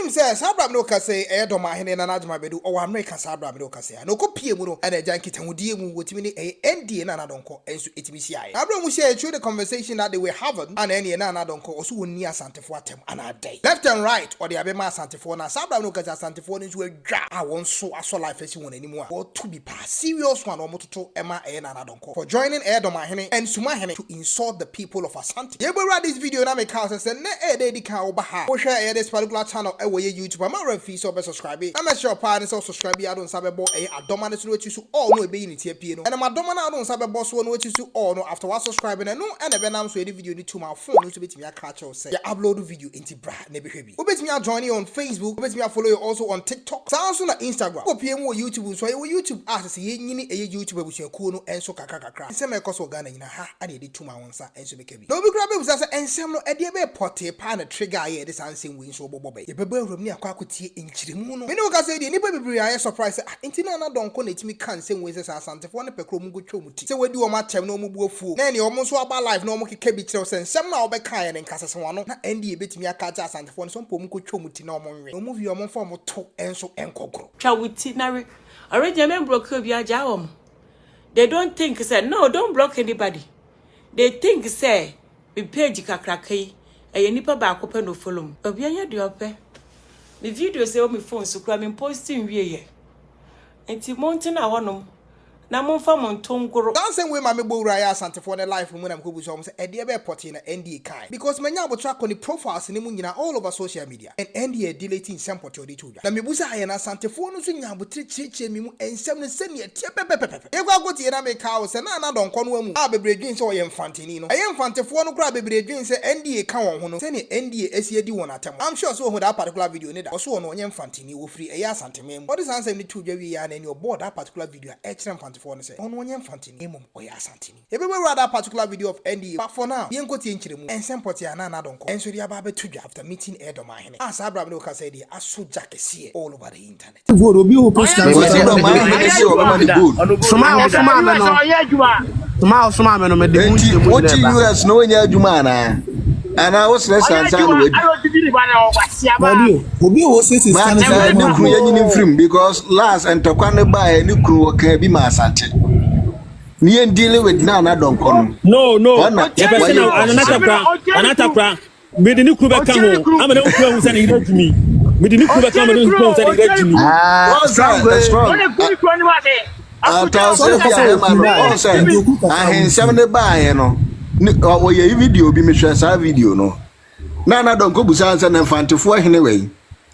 Menim says Sabra no Case, Dormaahene and Agyemang Badu, or Amɛrica Sabra no Case. No copy muno and a janky Tamudi with me a ND and Naana Donkor and so it was Abraham will share through the conversation that they were having and any Naana Donkor also near Asantefuo and a day. Left and right, or the Abema Asantefuo now Sabra no Case Asantefuo into a jar. I won't so life as you want anymore. Or to be past serious one or moto Emma and Naana Donkor for joining Dormaahene and Sumahene to insult the people of Asante. You will read this video and I make house and say, ne can obaha. Or share this particular channel away YouTube. I'm not fee so subscribe. I'm sure partners also subscribe. I don't sabe bo a dominant which you all know be in it here. And I'm a dominant don't sabe boss one which you all know after subscribing and no and then I'm so the video to my phone to be me a catch or say upload the video into bra never heavy. Who bet me a join you on Facebook, who bet me a follow you also on TikTok. Sounds on Instagram. Go PM YouTube so YouTube as see a YouTube which you cool and so kakakakra. Same cause of Ghana in a ha and it to my one side and so make it. No be grab was and some no idea be potty pan a trigger here this answering win so bobo. You be room near kwakuti in Chirimuno. You know what I say the nipple be I surprise Nana Donkor let me can same ways as Asantefuo ne pekrom go chomuti. So we do my time no mu fu. Na almost about life no mo kebi tell sen some na obe kan and kasa one na ND betimi akata Asantefuo so pom go chomuti na omo no move your form to enso enkogro. Chawuti na already member block bi aja. They don't think say no, don't block anybody. They think say we page kakrakai e nipa ba akope no follow me. Obi anya de ope. The video say on my phone so kra me posting wie ye. Enti mountain a wonom na monfa montongoro. That same way mama bo raya Asantefuo ne life when I'm go so say e de be porti na ND kai. Because manya abotra ko ni profiles ni mu nyina all over social media and ND deleting some porti odi tuja. Na me busa aye na Asantefuo no so nya abotire chiche mi mu ensem ne se ne tie pepepepe. E gwa goti na me ka o se Naana Donkor no amu a bebredwin se o ye mfantini no. E Asantefuo no kra bebredwin se ND ka won ho no. Se ne ND esi edi won atem. I'm sure so who that particular video ne da. So no onye mfantini wo free e ya Asante mem. What is answer ni tuja wi ya na any board that particular video e chere mfantini for say on one Fantini mum or Asantini. If we read that particular video of ND, but for now, Yanko Tinchim and Sempoti and Naana Donkor and so the Ababe Tuja after meeting Dormaahene. As Abraham Loka said, I saw Jack see all over the internet. And I was less than because last and Tokane by a new crew can be my Asante. Me and dealing with Naana Donkor. No, another made the new crew back home. I'm an old who said he to me. With the new crew back home, to me. I had 70 by, you know. Oh, yeah, video be me share video no. Naana Donkor busanza na Asantefuo anyway.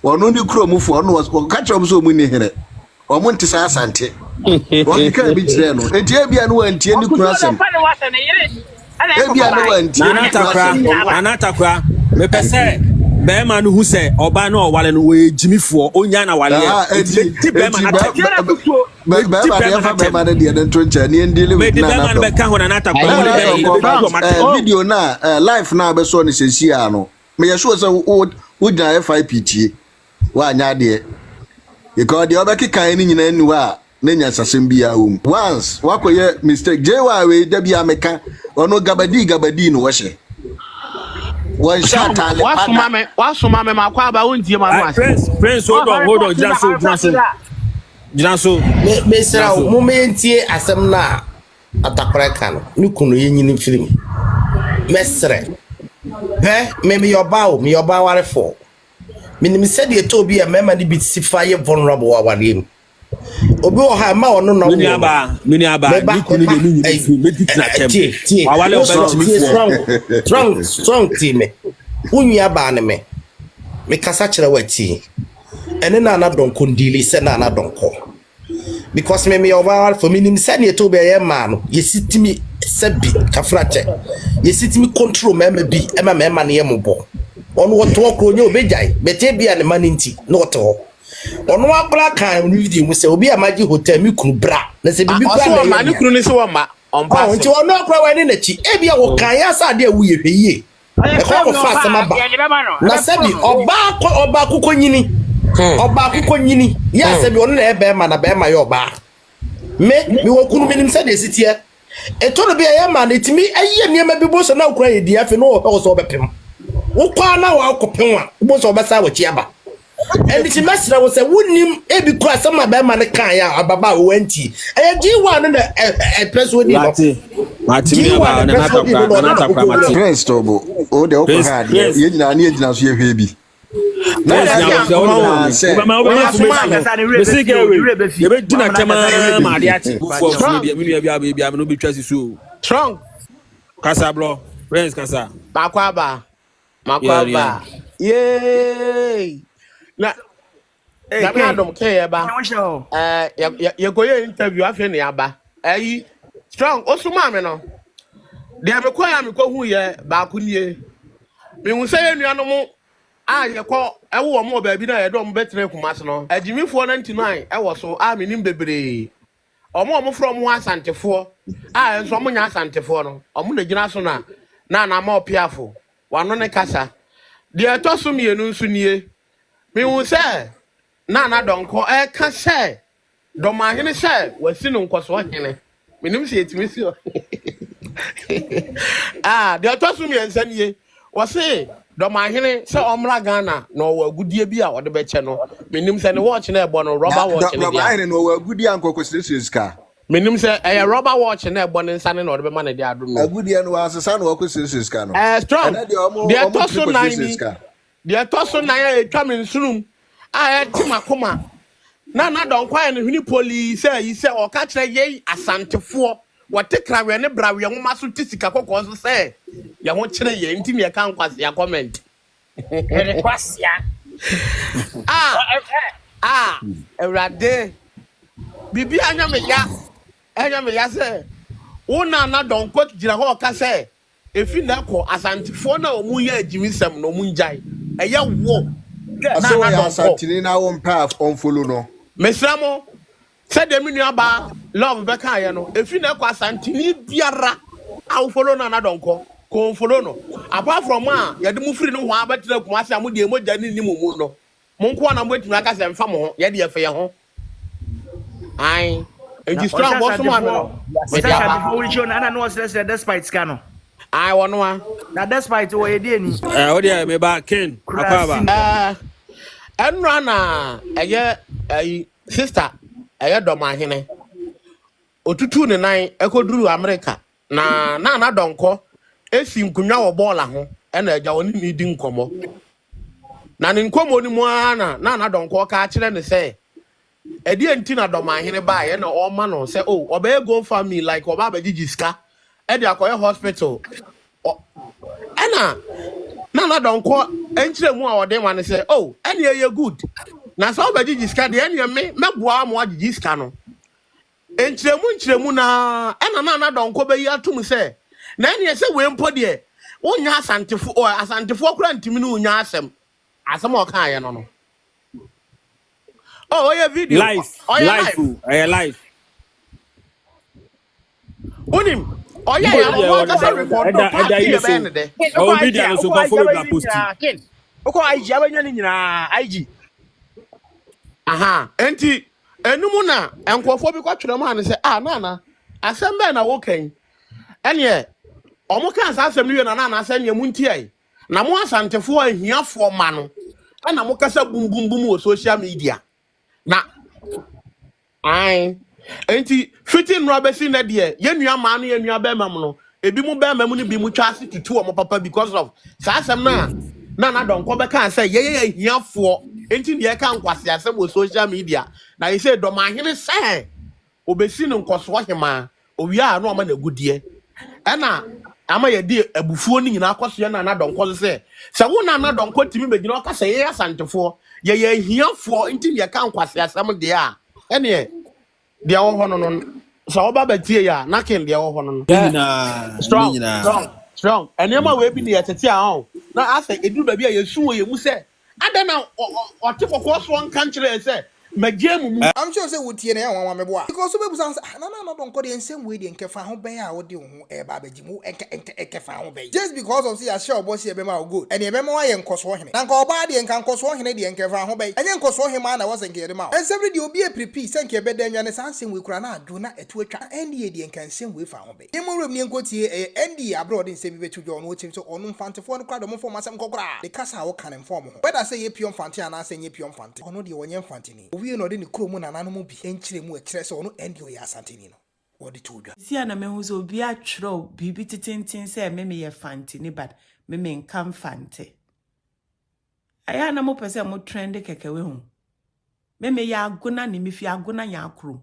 Ono ndi kro mu fo no was catch up so mu ni here. O mo nti sa Asante. O ka bi kire no. Enti e bia no wantie ni kro asem. E bia no wantie. Anatakra. Me pese be ma no hu se oba na owale no we jimifo onya na wale. Ti be ma na video na life na be so ni sensia no me ye sure say wo gina FIPT wa nya de because the other kikan ni nyina anu a na nya sasem bia wo once wakoye mistake JY we da bia meka ono gabadi no wo hye one shot ale wasoma me makwa ba wontie ma no ase friends hold on Janso me sera momentie asem na atakreka no nikunu yenyini film mesre me yoba ware for minim said ye to be a member ni bitifaye vulnerable warem obi o ha ma ono no mini aba nikunu yenyini film meditna tem wale obetimi strong team unyu aba ne me kasa kire wati ene Naana Donkor ndili se Naana Donkor because me over for me said ye to be a man ye sitimi sebi kafrache ye sitimi control me bi e ma na ye mobo ono wo to okro nye obejai bete bia ne maninti no to ono abla kan video mu se obi amaji hotel mi kru bra na se bibi kwa na ma ni kru ni se wo ma on pass onti ono okra wa ni na chi e bia wo kan ya sa de wuye hweye e ko fast ma ba na sebi oba akoko nyini oba akoko nyini ya sebi ono na ebe ma na be ma yo ba me wo kunu minim se de sitie e to no be ya ma na timi aye niam bi bo so na okra ye di afi no wo so obepem wo kwa na wa akopem a bo so obesa wa chi aba And it's a master was a wooden every class of my man kaya ababa wenti. And G1 and a press with Firɛs tobo o de o ko ha de ye nyina na ye gyina so ye hwe bi Strong Kasa bro Friends Kasa Makwaba yay na Nananom keba you go interview afi na aba ayi Strong osuma me no de me kwa me ko hu ye ba ku nie me hu say enuanom a ye ko ewo mo ba bi na ye dom betre kumase no Agyemifo 99 ewo so a me nim bebre omo from ho Asantefuo a enso omo nya Asantefuo no omo na gina so na ma opiafo wano ne kasa de etoso mienu nso nie me hu say Naana Donkor ka say Dormaahene say wasi no nkoso hene me nim se etimi si de etoso miensa nie wo say Dormaahene say omra Ghana no wagudie bi a wode be che no me nim say ne watch na ebo no rubber watch ne dia Dormaahene no wagudie ankoko sirisiska menim say rubber watch na ebo ne nsa ne no de be ma ne dia ado no agudie no asesa no wakosirisiska no Strong de etoso 9 de etoso 9 etwa me nsunum a etimakoma Naana Donkor ne huni police yi say o ka kire ye Asantefuo wote krawe ne brawe nwoma so tisika kokko so say ye ho kire ye ntimi ye kan kwase ya comment kwase ya Ewrade bibi anya me ya say wo Naana Donkor gira ho ka say efi na ko Asantefuo na omu ye agimisem no mu njai eye wo aso ya Asante na wo mpa on follow no mesramo said the minuaba love beka ye no efi na kwa Asante ni biara aw follow Naana Donkor ko follow no apart from ya de mu free no ho abetre kumase am de emoja ni mu no monko na mo etimi aka se mfa mo ho ye de ye fe ye ho ai enji strong boss man no Before we show Nana no stress despite scano ai wono na despite wo ye de ni o de me ba Ken Akwaba enra na eye sister eye Dormaahene otutu ne nan ekoduru Amɛrica na Naana Donkor esi nkunwa wo ball ho na agya woni ni di nkomo na ne nkomo ni mu ana Naana Donkor ka kire ne say edi enti na Dormaahene ba ye na o ma no say oh obey go for me like oba abegigi ska e de akoye hospital Naana Donkor enkire mu a ode ma ne say oh ene ye good na so obegigi ska de ene me meboa mo agigi ska no enkire mu na Naana Donkor be yi atum say na ene say we mpo de wonya Asantefuo kura ntimi no wonya asem o kan ye no oh yeah video live unim oh yeah video so go follow that post oko IG abanya ni nyina IG enti enum na enkofo bi kwatwere ma ne se Naana asem be na wo kan ene omo kan asem ni na Naana asem ye munti ai na mo Asantefuo ahiafo ma no na mo kasa bum wo social media na enti fitin robesi na de ye nua ma no ye nua be mam no ebi mu be mam no bi mu twa ase tutu o mo papa because of asem na Naana Donkor be kan say ye hiafo enti ne ye kan kwase asem wo social media na ye say Dormaahene say obesi no nkoso hema owia no ma na gudie na ama ye di abufuo ni nyina akoso ye Naana Donkor say wo Naana Donkor timi begina o ka say ye Asantefuo ye hiafo enti ne ye kan kwase asem de a ene dia wo hono no so oba batie ya na ken dia wo hono no strong enema we bi ne yetete a na ase edu ba bi a yesu wo ye mu se ada na ote kokko so nka nkire se Magyemu. I'm sure say wotie na ya wan meboa because we busan Nana Donkor the same way the nkefa ho ben a wo de ho e ba bagimu enkefa ho ben just because of say a sure boss e be ma good and e be ma ye nkoso hene na nka oba de nka nkoso hene de nkefa ho ben enye nkoso hene na was nkere ma and every day obi e prepare say nke be dan ne san sem we kura na ado na etu atwa ndie de nka nsem we fa ho ben yemo rem ne nkotie ndie abroad nsem be tu jo no chim so onu mfantefo no kra do mo form asem kokora de kasa wo kan inform ho whether say ye pion fante ana say ye pion fante ono de wonye mfante ni owi no de ne kromu Nananom bi enchire mu ekire so ono ndio ya Asante ni no wodi tudwa si ana me hu so obi atwro bibi titintin say me ye fante ni bad me nka fante aya na mo pese mo trend kekewe hu me ya aguna ni me fi aguna ya akro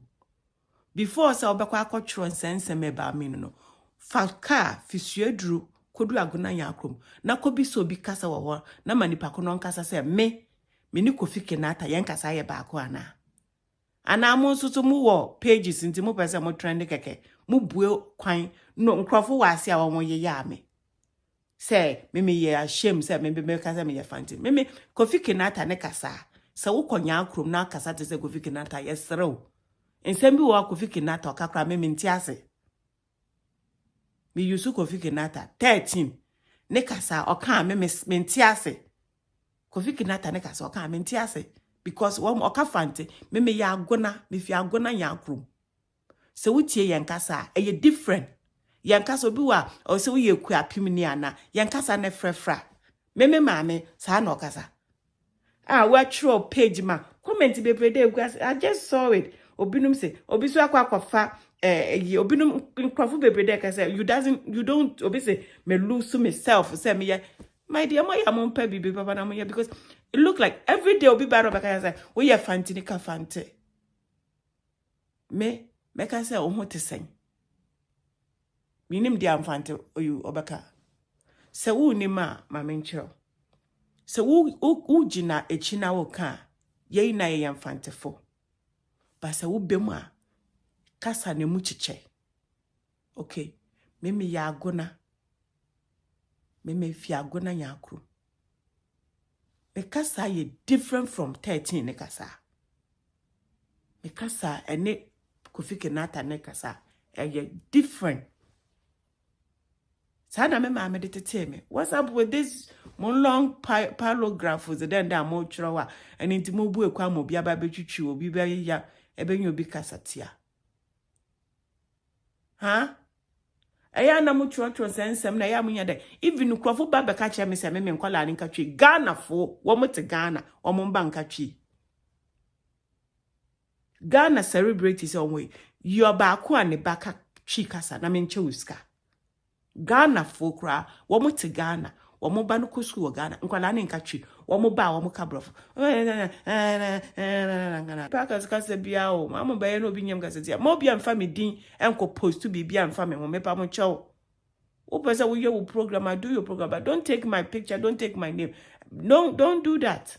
before say obekwa akotwro nsense me ba me no falka fisuaduru kodu aguna ya akro na kobi so bi kasa wo ho na manipa ko no nkasa say me ni Kofi Kenata yen kasa ye ba ko ana mo nsusu mu wo pages nti mo pese mo trend keke mo bue kwan no nkrofo wase a wo ye ya me say me ye ashame say me kasa me ye fanti me Kofi Kenata ne kasa se wo konya akrom na kasa te se Kofi Kenata ye serew ensem bi wo Kofi Kenata okakra me ntiase me yusu Kofi Kenata 13 ne kasa oka me ntiase Kofi Kenata ne kasa oka me ntiase because one oka fante me ya agona me fi agona ya akrom se wutie yen kasa e different yen kasa obi wa o se wo ye ku apim ni ana yen kasa ne frefra me maame sa na okasa we throw page ma comment be prede I just saw it obinum say obi so akwafa obinum nkrofo be prede ka say you don't obi say me lose myself say me my dear my amompa bibi papa na mo because it look like every day obi baro baka say we ye fanti ni ka fante me ka say o ho te sen minim dia mfante oyu obaka se wo ni ma menchiro se wo gina echina wo ka ye na ye mfantefo ba se wo bemu a kasa ne mu chiche okay me ya agona me fi agona nya akru me kasa ye different from 13 ne kasa me kasa ene Kofi Kenata ne kasa ye different sada me ma me de tete me what's up with this mon long paragraphs then da mo chrowa and inti mo bu ekwa mo bia ba betwitwi obi ba ya ebenyo obi kasa tia aya na mo chwo sensem na ya munya de even krofo ba be ka che me se me nkola ni nkatwi Ghana fo wo mo te Ghana wo mo ba nkatwi Ghana celebrities onwe yo ba ko ane baka twi kasa na me nche uska Ghana fo kra wo mo te Ghana wo mo ba no ko school Ghana nkola ni nkatwi wo mo ba wo mo kabrofo pakas kasa bia o ma mo ba ye no bi nyam kasa tia mo bia mfa me din enko post to bi bia mfa me ho me pa mo chew o pesa wo your program I do your program but don't take my picture don't take my name no don't do that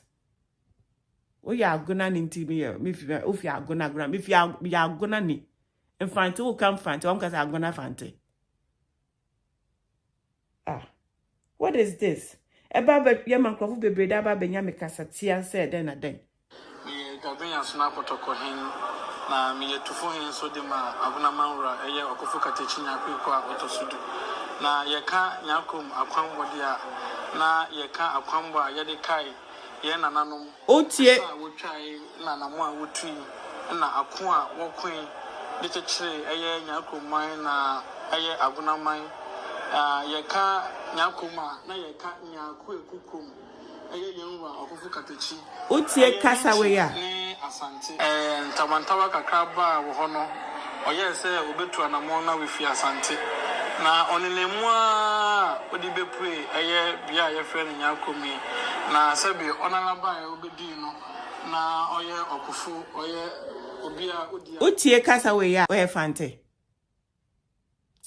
o ya agona ni nti me fi o fi agona gram me fi ya agona ni infante o come fante o kasa agona fante what is this eba be ye man krofo bebrede aba benya me kasa tia say den na den me gabenya so na protocol hen na me yetufo hen so de ma agona manwura eye okofo katechi nyakwe ko otosudu na yeka nyakom akwambo dia na yeka akwambo a yede kai ye nananom otie wotwai nanamo a wotui na ako a wokwen de chechire eye nyakom man na eye agona man yeka nyakoma na yeka nyako ekukum eye yenwa okofo katechi otie kasa we ya ni Asante ntawantawa kakaba wo hono oye se obetu anamo na we fi Asante na onenemu a odi bepue eye bia ye friend nyakomi na sebi onalaba e obedi no na oye okofo oye obi a odi otie kasa we ya we fante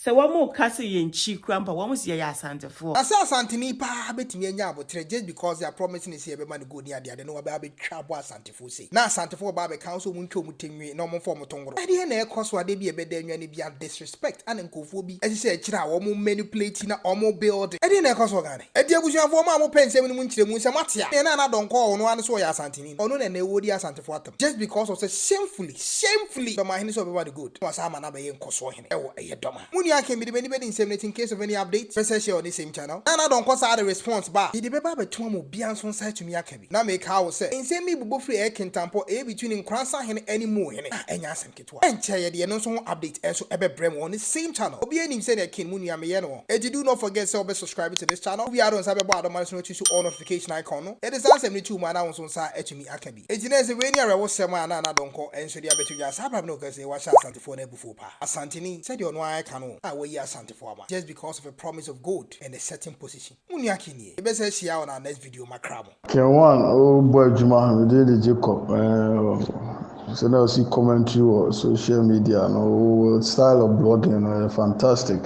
Se wamo kase yenchi krampa wamo si ya Asantefuo. Asa Asante ni pa betimi anya abotre just because they are promising say be man go ni ade ade no ba be twa bo Asantefuo say. Na Asantefuo ba be council mu ntwo mu tenwi na omo form tongoro. Ade na e koso ade bi e be da nwa ni bia disrespect and nkofo bi. E se kira wo mu manipulate na omo build. Ade na e koso gane. Ade abusuafo ma mo pensem ni mu nkire mu nsem atia. Na Nana Donkor ono ane so ya Asante ni. Ono na wodi Asantefuo atam. Just because of say shamefully Dormaahene so be bad good. Was ama na be yen koso hene. E wo e doma. I can be in case of any updates. First share on the same channel. Nana Donkor sa the response ba. He be ba between mo bians on side to me akabi. Na make how say. In say me bubo free air kentampo e between Nkransa hene anymore hene. Enya asem ketwa. Enche ye de no so update enso ebe brem on the same channel. Obi anim say the kin munu ame ye no. E do not forget to subscribe to this channel. We are on sabe bo adoma so to all notification icon no. It is ansem ni two man na so sa etumi akabi. E jine se we ni arewo sema na Nana Donkor enso dia betu ya sabra no ka say wa sha Asantefuo na bufo pa. Asante ni said you no I can Asantefuo just because of a promise of gold and a certain position. Muniakini. Ebe say share on our next video makramo. K1ng oh boy Agyemang we did Jacob. So now see commentary or social media no style of blogging fantastic.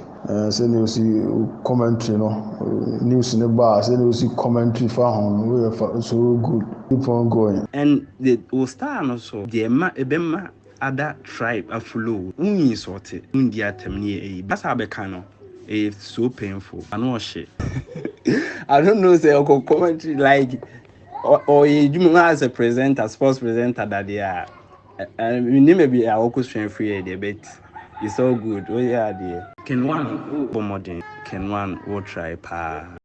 So you see commentary no news in the bar. So you see commentary for home so good. Keep on going. And the star also the ebema other tribe a flow sorted India temni that's how becano it's so painful I know shit. I don't know say Uncle commentary like or you as a presenter sports presenter that they are and we maybe a local strength free debate it's all good oh yeah the K1ng modern K1ng will try pa